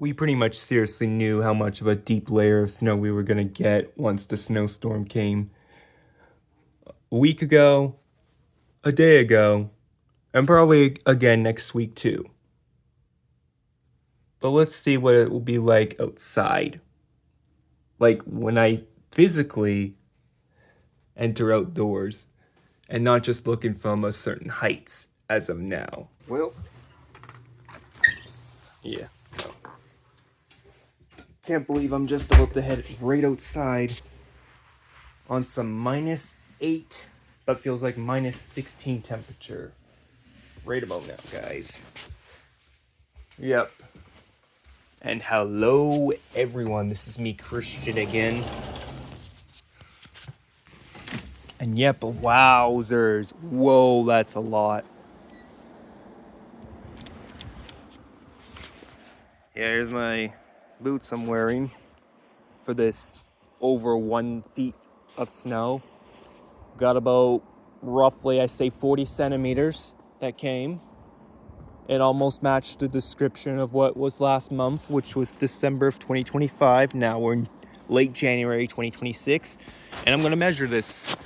We pretty much seriously knew how much of a deep layer of snow we were going to get once the snowstorm came. A week ago, a day ago, and probably again next week too. But let's see what it will be like outside. Like when I physically enter outdoors and not just looking from a certain heights as of now. Well, yeah. Can't believe I'm just about to head right outside on some -8, but feels like -16 temperature. Right about now, guys. Yep. And hello, everyone. This is me, Christian, again. And yep, wowzers. Whoa, that's a lot. Yeah, here's my boots I'm wearing for this over 1 feet of snow. Got about roughly, I say, 40 centimeters that came. It almost matched the description of what was last month, which was December of 2025. Now we're in late January 2026. And I'm going to measure this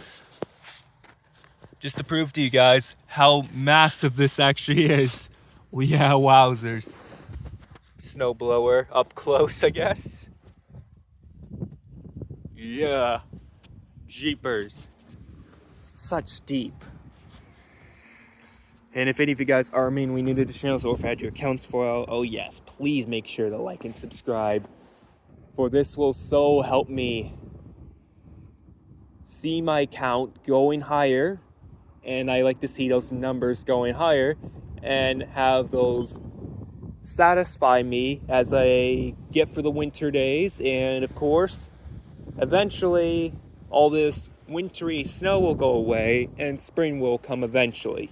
just to prove to you guys how massive this actually is. Well, yeah, wowzers. Snowblower up close, I guess. Yeah. Jeepers. Such deep. And if any of you guys are mainly new to the channel, or if had your accounts for, oh yes, please make sure to like and subscribe. For this will so help me see my count going higher. And I like to see those numbers going higher and have those satisfy me as I get for the winter days. And of course, eventually all this wintry snow will go away and spring will come eventually.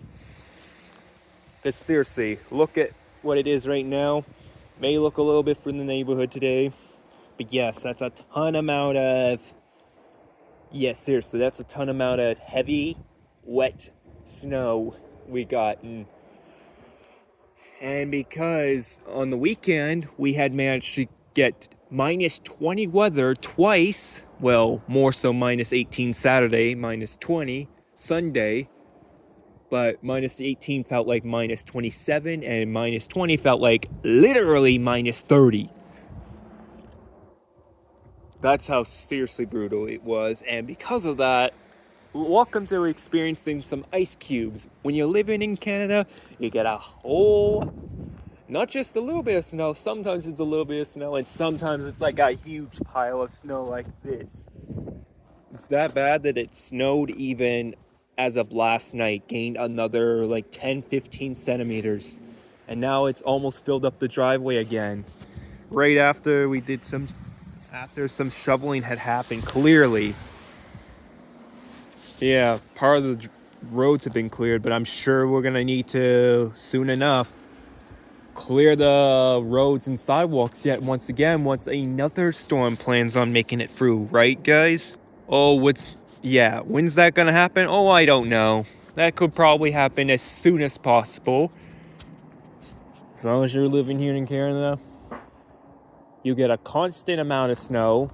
Because seriously, look at what it is right now. May look a little bit from the neighborhood today, but yes, that's a ton amount of, yes, seriously, that's a ton amount of heavy, wet snow we gotten. And because on the weekend we had managed to get -20 weather twice, well, more so -18 Saturday, -20 Sunday, but -18 felt like -27, and -20 felt like literally -30. That's how seriously brutal it was, and because of that, welcome to experiencing some ice cubes. When you're living in Canada, you get a whole, not just a little bit of snow, sometimes it's a little bit of snow, and sometimes it's like a huge pile of snow like this. It's that bad that it snowed even as of last night, gained another like 10-15 centimeters, and now it's almost filled up the driveway again. Right after we did some shoveling had happened, clearly. Yeah, part of the roads have been cleared, but I'm sure we're gonna need to soon enough clear the roads and sidewalks yet once again once another storm plans on making it through, right guys? Oh, when's that gonna happen? Oh, I don't know. That could probably happen as soon as possible. As long as you're living here in Canada, you get a constant amount of snow,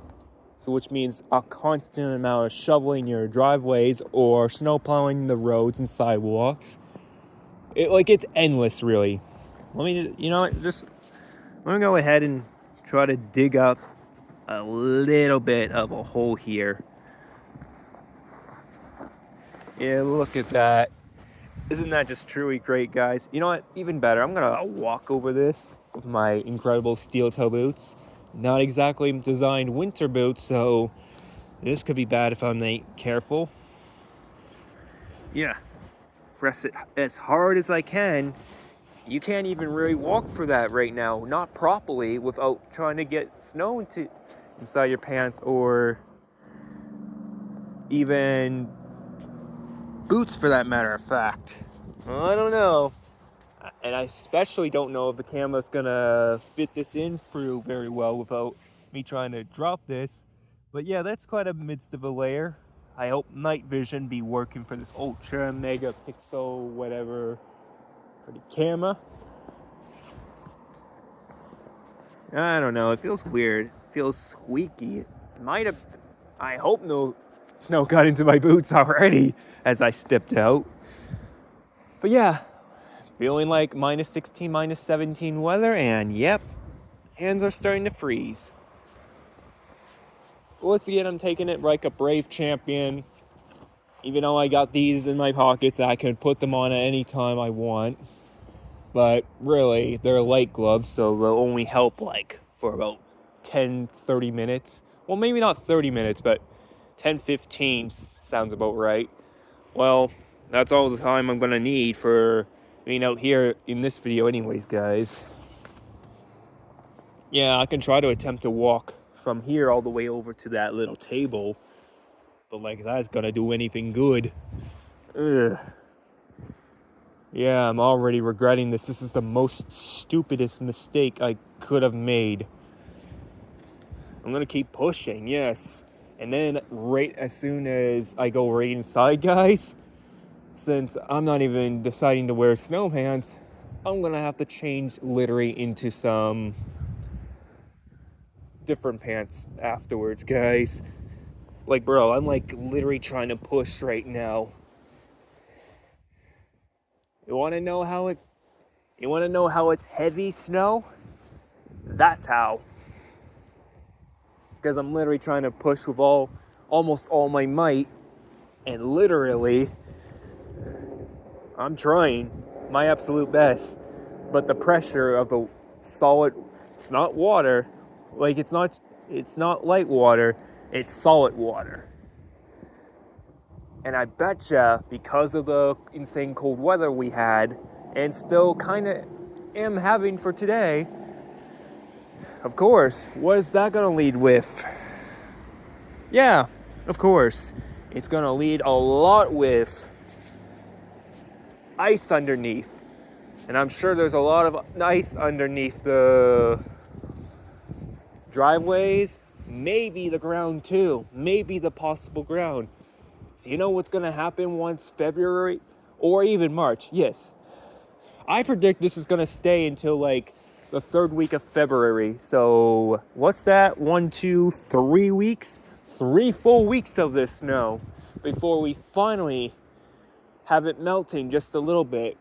so which means a constant amount of shoveling your driveways or snow plowing the roads and sidewalks. It's endless, really. Let me, you know what, I'm gonna go ahead and try to dig up a little bit of a hole here. Yeah, look at that. Isn't that just truly great, guys? You know what? Even better, I'm gonna walk over this with my incredible steel toe boots. Not exactly designed winter boots, so this could be bad if I'm not careful. Yeah, press it as hard as I can. You can't even really walk for that right now, not properly, without trying to get snow inside your pants or even boots for that matter of fact. Well, I don't know. And I especially don't know if the camera's gonna fit this in through very well without me trying to drop this. But yeah, that's quite a midst of a layer. I hope night vision be working for this ultra megapixel whatever for the camera. I don't know. It feels weird. It feels squeaky. It might have. I hope no snow got into my boots already as I stepped out. But yeah, feeling like -16, -17 weather, and yep, hands are starting to freeze. Once again, I'm taking it like a brave champion. Even though I got these in my pockets, I can put them on at any time I want. But really, they're light gloves, so they'll only help like for about 10, 30 minutes. Well, maybe not 30 minutes, but 10, 15 sounds about right. Well, that's all the time I'm gonna need for being out here in this video anyways, guys. Yeah, I can try to attempt to walk from here all the way over to that little table, but like that's gonna do anything good. Ugh. Yeah, I'm already regretting this. This is the most stupidest mistake I could have made. I'm gonna keep pushing, yes. And then right as soon as I go right inside, guys, since I'm not even deciding to wear snow pants, I'm gonna have to change literally into some different pants afterwards, guys. Like, bro, I'm like literally trying to push right now. You wanna know how it's heavy snow? That's how. Because I'm literally trying to push with almost all my might, and literally I'm trying my absolute best, but the pressure of the solid, it's not water, like it's not light water, it's solid water. And I betcha because of the insane cold weather we had, and still kind of am having for today, of course, what is that gonna lead with? Yeah, of course. It's gonna lead a lot with ice underneath. And I'm sure there's a lot of ice underneath the driveways, maybe the ground too, maybe the possible ground. So you know what's gonna happen once February or even March? Yes. I predict this is gonna stay until like the third week of February. So what's that? 1, 2, 3 weeks? 3 full weeks of this snow before we finally have it melting just a little bit.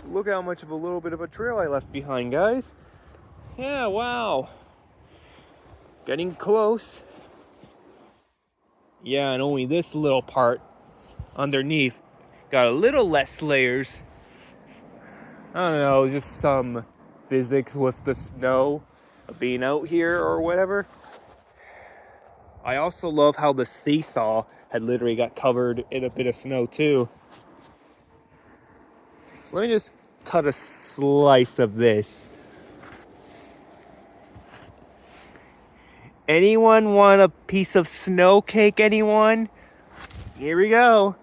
Look how much of a little bit of a trail I left behind, guys. Yeah, wow. Getting close. Yeah, and only this little part underneath got a little less layers. I don't know, just some physics with the snow of being out here or whatever. I also love how the seesaw had literally got covered in a bit of snow too. Let me just cut a slice of this. Anyone want a piece of snow cake, anyone? Here we go.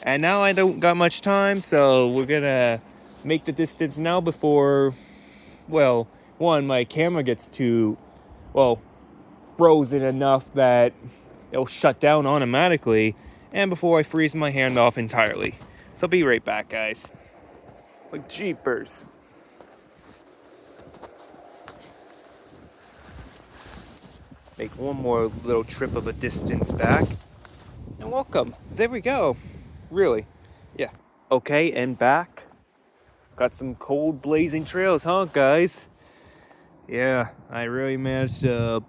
And now I don't got much time, so we're gonna make the distance now before, well, one, my camera gets too, frozen enough that it'll shut down automatically, and before I freeze my hand off entirely. So be right back, guys. Like jeepers. Make one more little trip of a distance back. And welcome. There we go. Really? Yeah. Okay, and back. Got some cold blazing trails, huh, guys? Yeah, I really managed to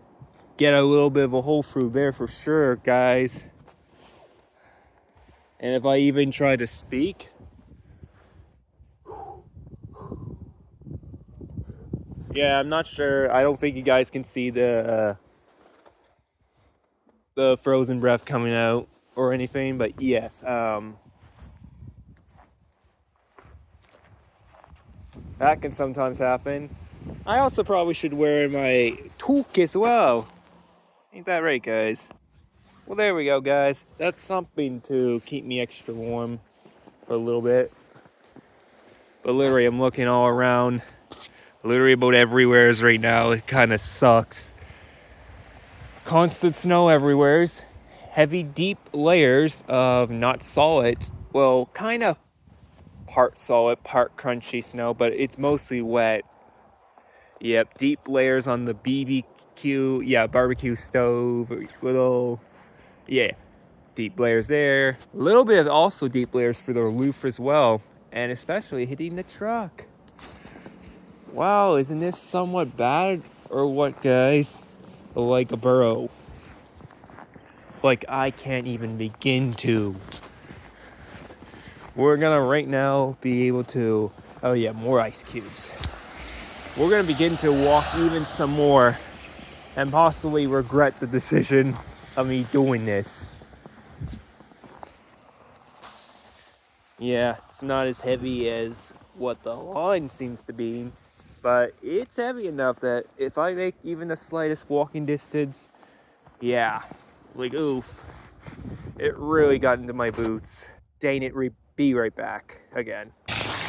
get a little bit of a hole through there for sure, guys. And if I even try to speak, yeah, I'm not sure. I don't think you guys can see the frozen breath coming out or anything, but yes, that can sometimes happen. I also probably should wear my toque as well. Ain't that right, guys? Well, there we go, guys. That's something to keep me extra warm for a little bit. But literally, I'm looking all around. Literally about everywhere right now. It kind of sucks. Constant snow everywhere. Heavy, deep layers of not solid. Well, kind of part solid, part crunchy snow, but it's mostly wet. Yep, deep layers on the barbecue stove, little, deep layers there. A little bit of also deep layers for the roof as well, and especially hitting the truck. Wow, isn't this somewhat bad or what, guys? Like a burrow. Like I can't even begin to. We're gonna right now be able to, oh yeah, more ice cubes. We're gonna begin to walk even some more and possibly regret the decision of me doing this. Yeah, it's not as heavy as what the line seems to be, but it's heavy enough that if I make even the slightest walking distance, like oof, it really got into my boots. Dang it, be right back again.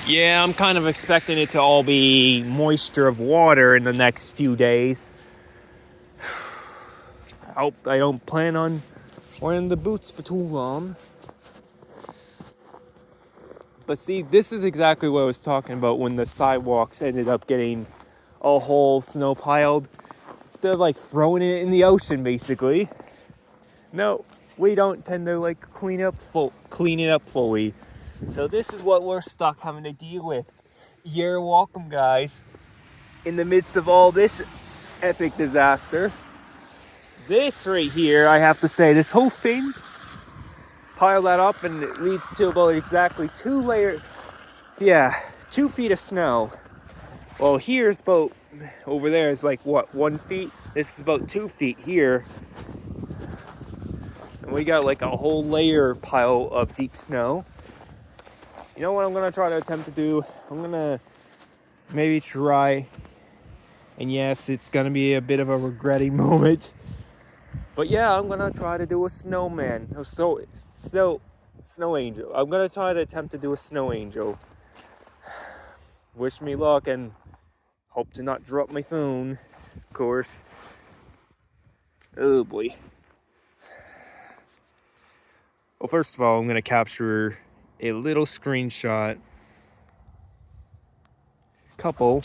Yeah, I'm kind of expecting it to all be moisture of water in the next few days. I hope I don't plan on wearing the boots for too long. But see, this is exactly what I was talking about when the sidewalks ended up getting a whole snow piled. Instead of like throwing it in the ocean, basically. No, we don't tend to like clean it up fully. So this is what we're stuck having to deal with. You're welcome, guys. In the midst of all this epic disaster. This right here, I have to say, this whole thing, pile that up and it leads to about exactly 2 feet of snow. Well, here's about, over there is like what, 1 feet? This is about 2 feet here. And we got like a whole layer pile of deep snow. You know what I'm gonna try to attempt to do? I'm gonna maybe try, and yes, it's gonna be a bit of a regretting moment. But yeah, I'm gonna try to do a snowman, snow angel. I'm gonna try to attempt to do a snow angel. Wish me luck and hope to not drop my phone, of course. Oh boy. Well, first of all, I'm gonna capture a little screenshot. Couple.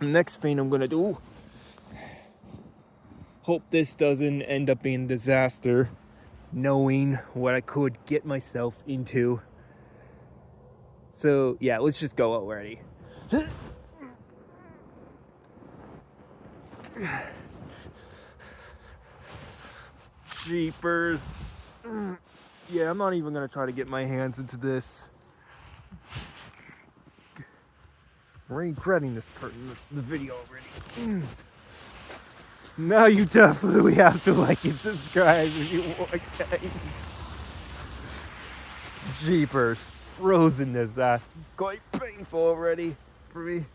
The next thing I'm gonna do. Hope this doesn't end up being a disaster, knowing what I could get myself into. So yeah, let's just go already. Jeepers. Yeah, I'm not even gonna try to get my hands into this. I'm regretting this part in the video already. Now you definitely have to like and subscribe if you want, guys. Jeepers. Frozenness. That's quite painful already for me.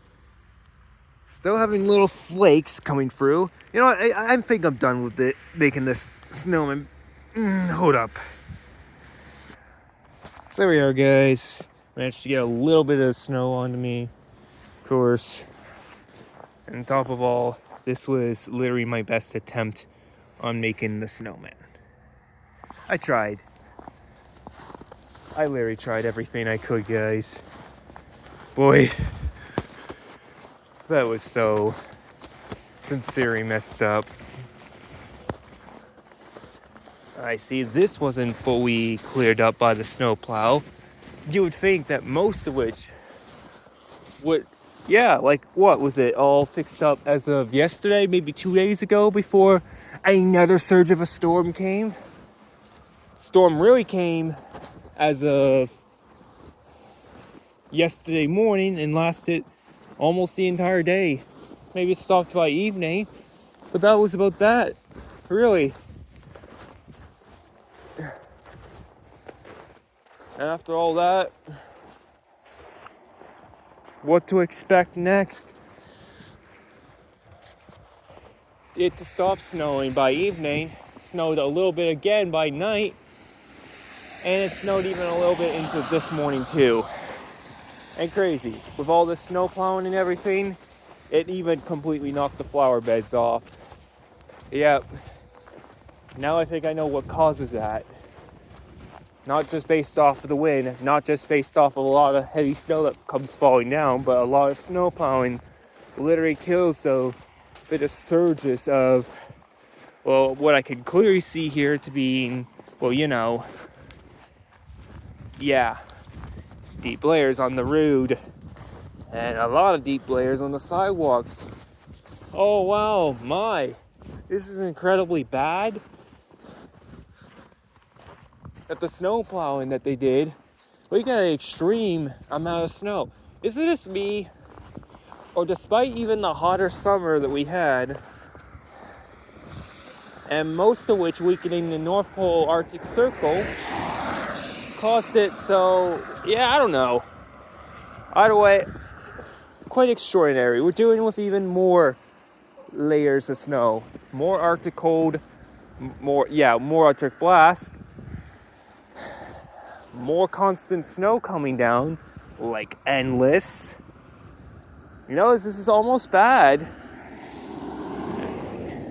Still having little flakes coming through. You know what? I think I'm done with it, making this snowman. Hold up. There we are, guys. Managed to get a little bit of snow onto me, of course. And on top of all, this was literally my best attempt on making the snowman. I tried. I literally tried everything I could, guys. Boy, that was so sincerely messed up. I see this wasn't fully cleared up by the snowplow. You would think that most of which would, like what was it all fixed up as of yesterday, maybe 2 days ago, before another surge of a storm came. Storm really came as of yesterday morning and lasted almost the entire day. Maybe it stopped by evening, but that was about that, really. And after all that, what to expect next? It to stop snowing by evening, snowed a little bit again by night, and it snowed even a little bit into this morning too. And crazy, with all the snow plowing and everything, it even completely knocked the flower beds off. Yep. Now I think I know what causes that. Not just based off of the wind, not just based off of a lot of heavy snow that comes falling down, but a lot of snow plowing literally kills the bit of surges of, well, what I can clearly see here to being, well, deep layers on the road and a lot of deep layers on the sidewalks. Oh wow, this is incredibly bad. That the snow plowing that they did, we got an extreme amount of snow. Is it just me, or despite even the hotter summer that we had, and most of which weakening the North Pole Arctic Circle, caused it so, I don't know. Either way, quite extraordinary. We're dealing with even more layers of snow, more Arctic cold, more Arctic blast, more constant snow coming down, like endless. This is almost bad.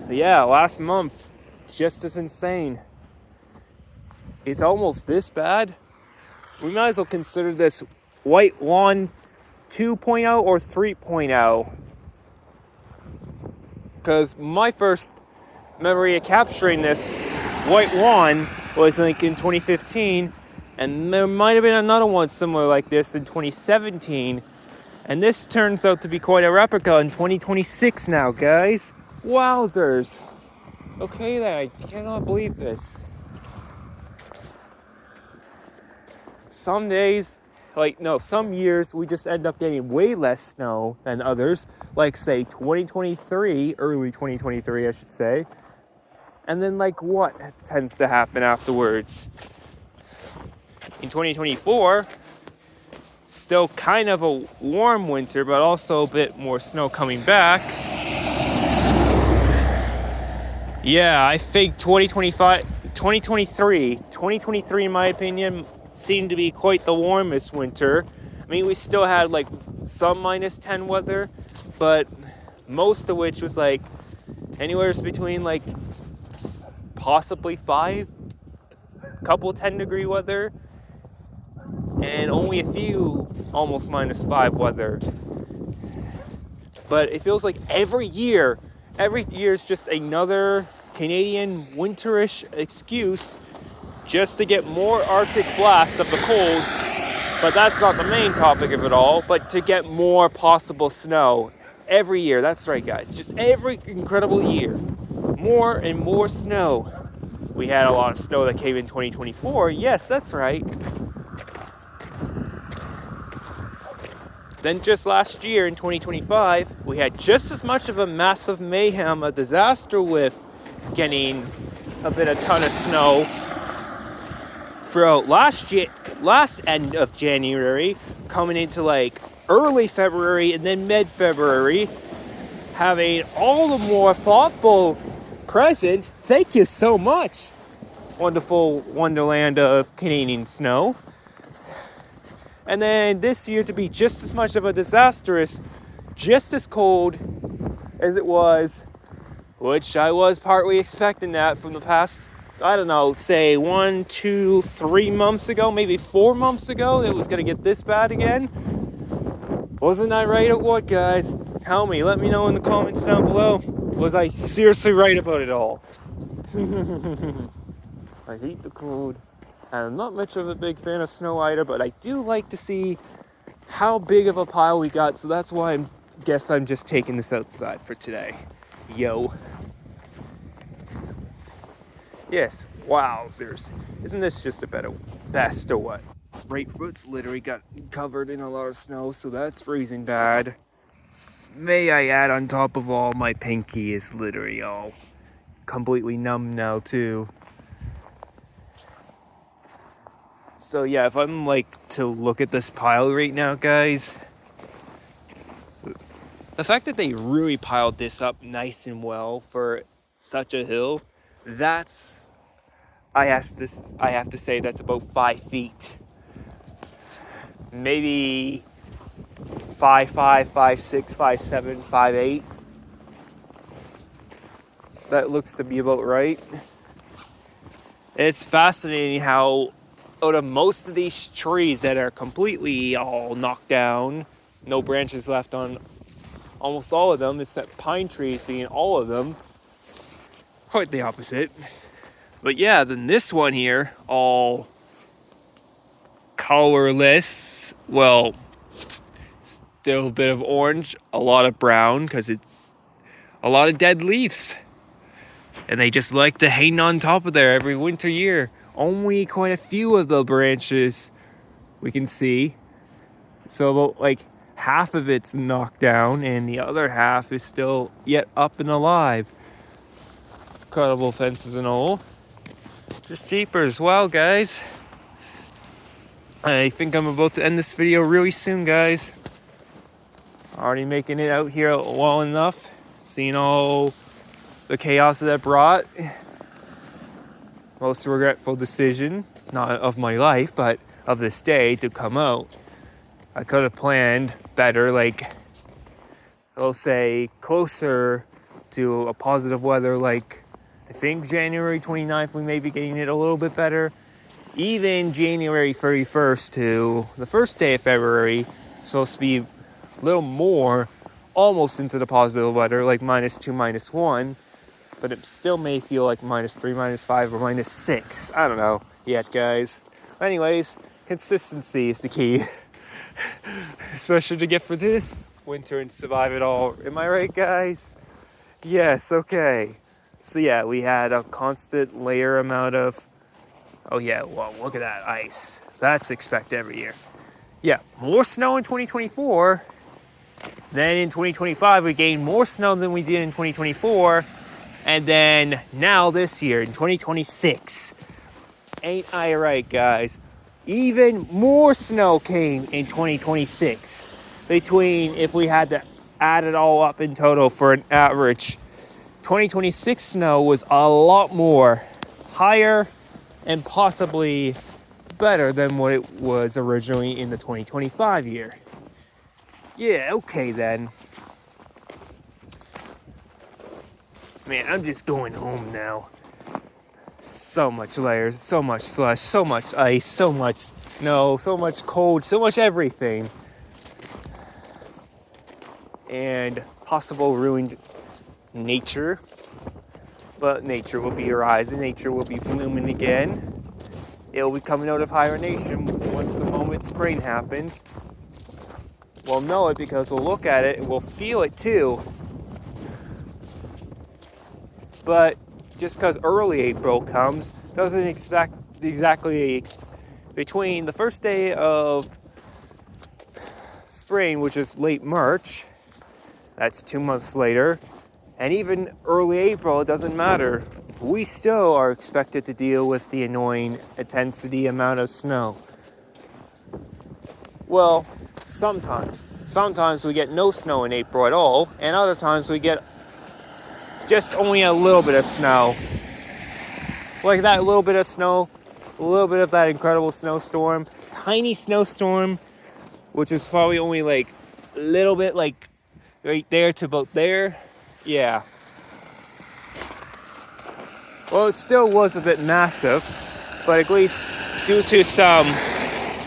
But last month, just as insane. It's almost this bad. We might as well consider this White Lawn 2.0 or 3.0. Because my first memory of capturing this White Lawn was like in 2015. And there might have been another one similar like this in 2017. And this turns out to be quite a replica in 2026 now, guys. Wowzers. Okay then, I cannot believe this. Some days, some years we just end up getting way less snow than others. Like say 2023, early 2023 I should say. And then what tends to happen afterwards? In 2024, still kind of a warm winter, but also a bit more snow coming back. I think 2023 in my opinion, seemed to be quite the warmest winter. I mean, we still had some -10 weather, but most of which was anywhere between possibly 5, a couple 10-degree weather, and only a few almost -5 weather. But it feels like every year is just another Canadian winterish excuse just to get more Arctic blasts of the cold. But that's not the main topic of it all, but to get more possible snow every year. That's right, guys. Just every incredible year. More and more snow. We had a lot of snow that came in 2024. Yes, that's right. Then just last year in 2025, we had just as much of a massive mayhem, a disaster with getting a ton of snow throughout last end of January, coming into early February and then mid-February, having all the more thoughtful present. Thank you so much, wonderful wonderland of Canadian snow. And then this year to be just as much of a disastrous, just as cold as it was, which I was partly expecting that from the past, I don't know, say 1, 2, 3 months ago, maybe 4 months ago, it was going to get this bad again. Wasn't I right or what, guys? Tell me, let me know in the comments down below. Was I seriously right about it all? I hate the cold. And I'm not much of a big fan of snow either, but I do like to see how big of a pile we got, so that's why I guess I'm just taking this outside for today. Yo. Yes, wowzers. Isn't this just a best or what? Right foot's literally got covered in a lot of snow, so that's freezing bad. May I add, on top of all, my pinky is literally all completely numb now too. So yeah, if I'm to look at this pile right now, guys, the fact that they really piled this up nice and well for such a hill, I have to say that's about 5 feet. Maybe 5'5", 5'6", 5'7", 5'8". That looks to be about right. It's fascinating how out of most of these trees that are completely all knocked down, no branches left on almost all of them, except pine trees being all of them, quite the opposite. But yeah, then this one here, all colorless, well, still a bit of orange, a lot of brown, because it's a lot of dead leaves. And they just like to hang on top of there every winter year. Only quite a few of the branches we can see. So about like half of it's knocked down and the other half is still yet up and alive. Cuttable fences and all. Just jeepers. Well, guys, I think I'm about to end this video really soon, guys. Already making it out here well enough. Seeing all the chaos that brought. Most regretful decision, not of my life, but of this day to come out. I could have planned better, like, I'll say closer to a positive weather, like I think January 29th we may be getting it a little bit better. Even January 31st to the first day of February, it's supposed to be a little more, almost into the positive weather, like -2, -1. But it still may feel like -3, -5, or -6. I don't know yet, guys. Anyways, consistency is the key. Especially to get through this winter and survive it all. Am I right, guys? Yes, okay. So yeah, we had a constant layer amount of... Oh yeah, well, look at that ice. That's expected every year. Yeah, more snow in 2024. Then in 2025, we gained more snow than we did in 2024. And then now this year in 2026, ain't I right, guys? Even more snow came in 2026. Between, if we had to add it all up in total for an average, 2026 snow was a lot more, higher, and possibly better than what it was originally in the 2025 year. Yeah, okay then. Man, I'm just going home now. So much layers, so much slush, so much ice, so much snow, so much cold, so much everything. And possible ruined nature. But nature will be rising, nature will be blooming again. It'll be coming out of hibernation once the moment spring happens. We'll know it because we'll look at it and we'll feel it too. But just because early April comes doesn't expect exactly between the first day of spring, which is late March, that's 2 months later, and even early April, it doesn't matter. We still are expected to deal with the annoying intensity amount of snow. Well, sometimes. Sometimes we get no snow in April at all, and other times we get just only a little bit of snow. Like that little bit of snow, a little bit of that incredible snowstorm, tiny snowstorm, which is probably only like a little bit like right there to about there. Yeah. Well, it still was a bit massive, but at least due to some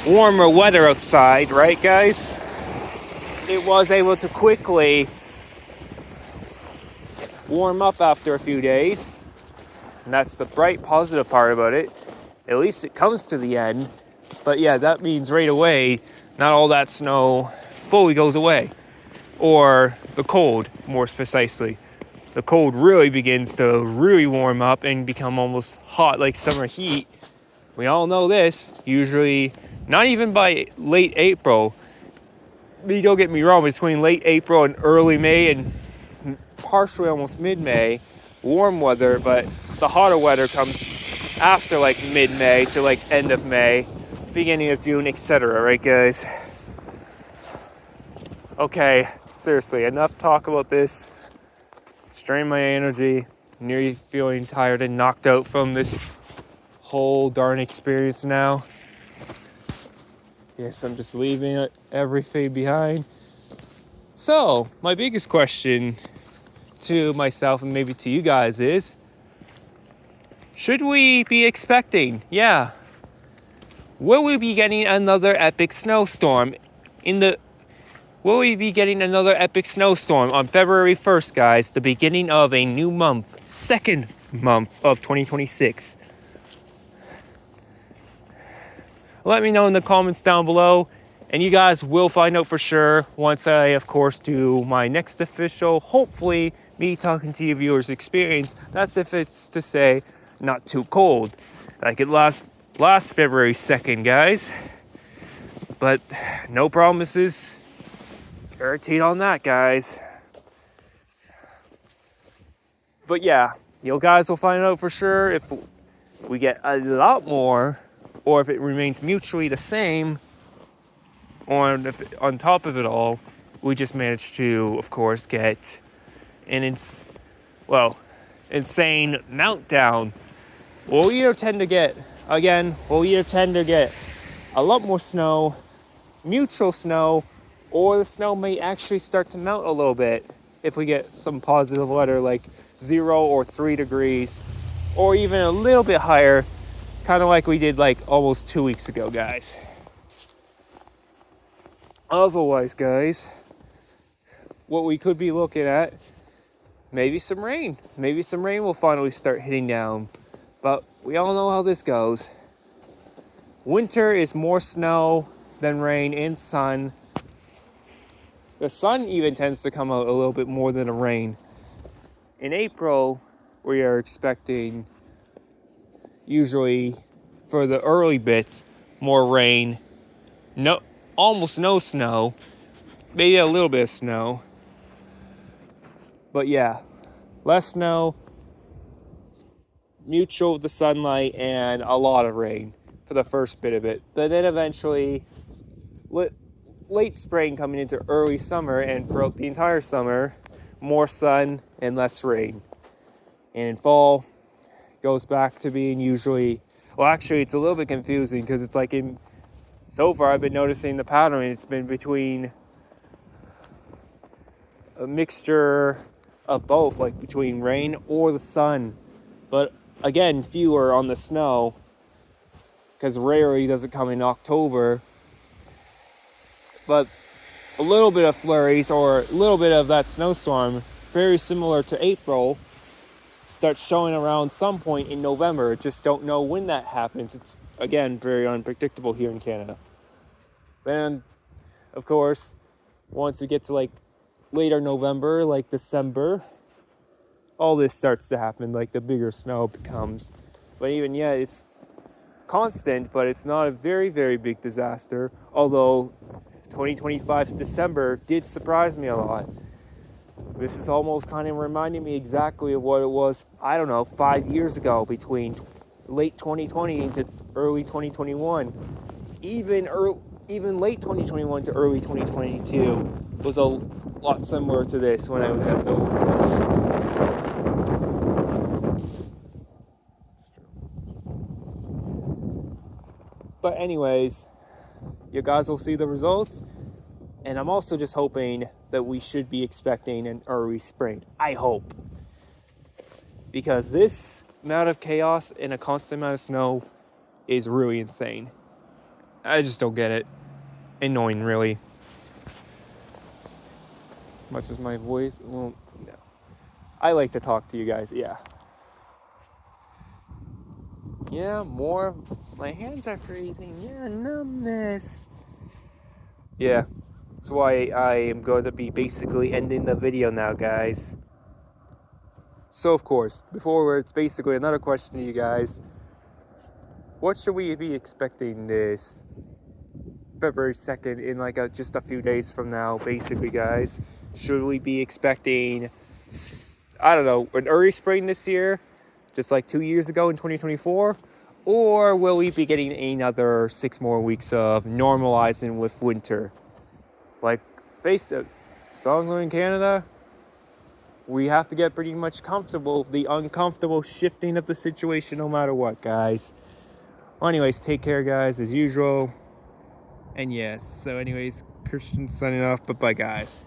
warmer weather outside, right guys? It was able to quickly warm up after a few days. And that's the bright positive part about it. At least it comes to the end. But yeah, that means right away, not all that snow fully goes away. Or the cold, more precisely. The cold really begins to really warm up and become almost hot like summer heat. We all know this. Usually, not even by late April. Don't get me wrong, between late April and early May and partially almost mid-May, warm weather, but the hotter weather comes after like mid-May to like end of May, beginning of June, etc. Right, guys? Okay, seriously, enough talk about this. Strain my energy, nearly feeling tired and knocked out from this whole darn experience now. Yes, I'm just leaving everything behind. So, my biggest question to myself and maybe to you guys is, should we be expecting, will we be getting another epic snowstorm Will we be getting another epic snowstorm on February 1st, guys, the beginning of a new month, second month of 2026? Let me know in the comments down below, and you guys will find out for sure once I, of course, do my next official, hopefully, me talking to you viewers experience. That's if it's to say not too cold, like it last February 2nd, guys. But no promises. Guaranteed on that, guys. But yeah, you guys will find out for sure if we get a lot more or if it remains mutually the same, or if on top of it all we just managed to, of course, get an insane meltdown. We'll either tend to get a lot more snow, mutual snow, or the snow may actually start to melt a little bit if we get some positive weather like 0 or 3 degrees, or even a little bit higher, kind of like we did like almost 2 weeks ago, guys. Otherwise, guys, what we could be looking at, maybe some rain. Maybe some rain will finally start hitting down. But we all know how this goes. Winter is more snow than rain and sun. The sun even tends to come out a little bit more than the rain. In April, we are expecting, usually for the early bits, more rain. Almost no snow. Maybe a little bit of snow. But yeah, less snow, mutual with the sunlight, and a lot of rain for the first bit of it. But then eventually, late spring coming into early summer, and throughout the entire summer, more sun and less rain. And in fall, goes back to being usually, well, actually it's a little bit confusing because it's like so far I've been noticing the pattern. It's been between a mixture of both, like between rain or the sun. But again, fewer on the snow because rarely does it come in October. But a little bit of flurries or a little bit of that snowstorm, very similar to April, starts showing around some point in November. Just don't know when that happens. It's, again, very unpredictable here in Canada. And, of course, once we get to like later November, like December, all this starts to happen, like the bigger snow becomes. But even yet, it's constant, but it's not a very, very big disaster. Although 2025's December did surprise me a lot. This is almost kind of reminding me exactly of what it was, 5 years ago, between late 2020 into early 2021. Even late 2021 to early 2022 was a lot similar to this when I was at the office. But anyways, you guys will see the results, and I'm also just hoping that we should be expecting an early spring. I hope. Because this amount of chaos and a constant amount of snow is really insane. I just don't get it. Annoying, really. Much as my voice, well, no. I like to talk to you guys, yeah. Yeah, more. My hands are freezing. Yeah, numbness. Yeah, that's why I am going to be basically ending the video now, guys. So, of course, it's basically another question to you guys. What should we be expecting this February 2nd in like just a few days from now, basically, guys? Should we be expecting, an early spring this year, just like 2 years ago in 2024? Or will we be getting another 6 more weeks of normalizing with winter? Like, face it, as long as we're in Canada, we have to get pretty much comfortable, the uncomfortable shifting of the situation no matter what, guys. Well, anyways, take care, guys, as usual. And yes, so anyways, Christian signing off, but bye, guys.